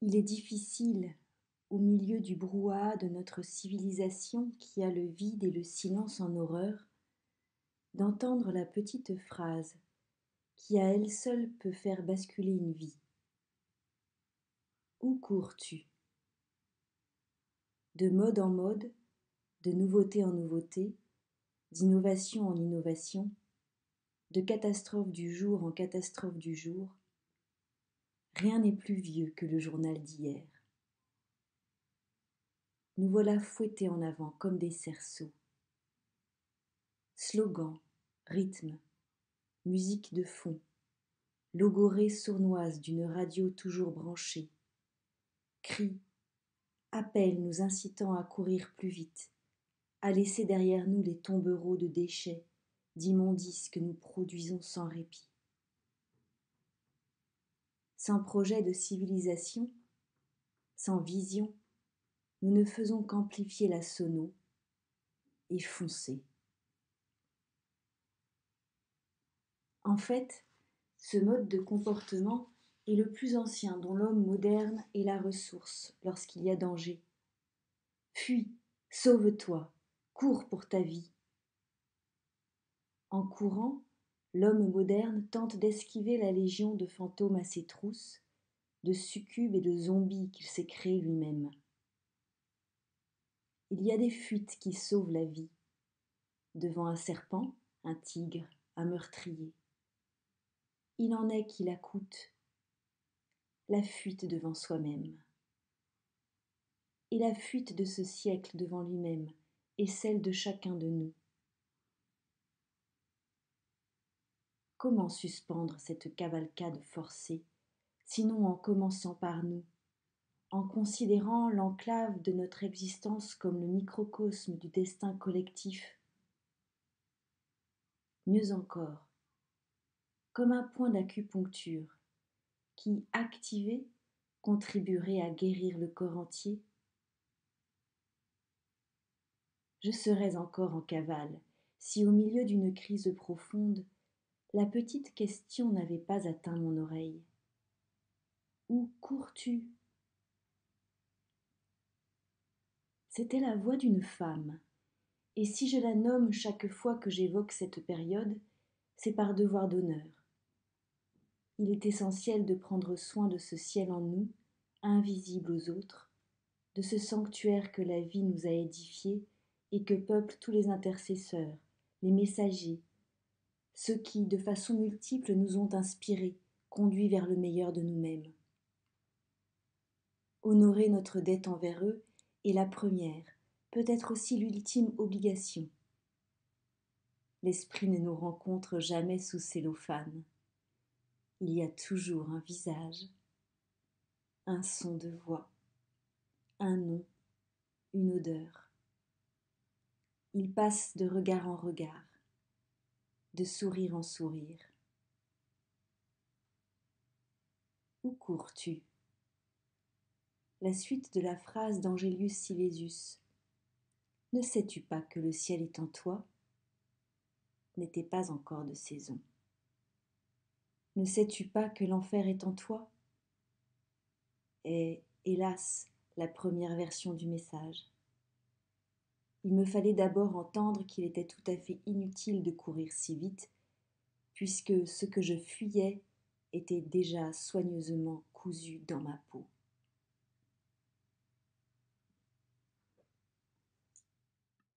Il est difficile, au milieu du brouhaha de notre civilisation qui a le vide et le silence en horreur, d'entendre la petite phrase qui à elle seule peut faire basculer une vie. Où cours-tu? De mode en mode, de nouveauté en nouveauté, d'innovation en innovation, de catastrophe du jour en catastrophe du jour, rien n'est plus vieux que le journal d'hier. Nous voilà fouettés en avant comme des cerceaux. Slogans, rythmes, musique de fond, logorée sournoise d'une radio toujours branchée, cris, appels nous incitant à courir plus vite, à laisser derrière nous les tombereaux de déchets, d'immondices que nous produisons sans répit. Sans projet de civilisation, sans vision, nous ne faisons qu'amplifier la sono et foncer. En fait, ce mode de comportement est le plus ancien dont l'homme moderne est la ressource lorsqu'il y a danger. Fuis, sauve-toi, cours pour ta vie. En courant, l'homme moderne tente d'esquiver la légion de fantômes à ses trousses, de succubes et de zombies qu'il s'est créés lui-même. Il y a des fuites qui sauvent la vie. Devant un serpent, un tigre, un meurtrier. Il en est qui la coûtent. La fuite devant soi-même. Et la fuite de ce siècle devant lui-même est celle de chacun de nous. Comment suspendre cette cavalcade forcée, sinon en commençant par nous, en considérant l'enclave de notre existence comme le microcosme du destin collectif? Mieux encore, comme un point d'acupuncture qui, activé, contribuerait à guérir le corps entier. Je serais encore en cavale si, au milieu d'une crise profonde, la petite question n'avait pas atteint mon oreille. Où cours-tu? C'était la voix d'une femme, et si je la nomme chaque fois que j'évoque cette période, c'est par devoir d'honneur. Il est essentiel de prendre soin de ce ciel en nous, invisible aux autres, de ce sanctuaire que la vie nous a édifié et que peuplent tous les intercesseurs, les messagers, ceux qui, de façon multiple, nous ont inspirés, conduits vers le meilleur de nous-mêmes. Honorer notre dette envers eux est la première, peut-être aussi l'ultime obligation. L'esprit ne nous rencontre jamais sous cellophane. Il y a toujours un visage, un son de voix, un nom, une odeur. Il passe de regard en regard, de sourire en sourire. Où cours-tu? La suite de la phrase d'Angelius Silesius. Ne sais-tu pas que le ciel est en toi? N'était pas encore de saison. Ne sais-tu pas que l'enfer est en toi? Est, hélas, la première version du message. Il me fallait d'abord entendre qu'il était tout à fait inutile de courir si vite, puisque ce que je fuyais était déjà soigneusement cousu dans ma peau.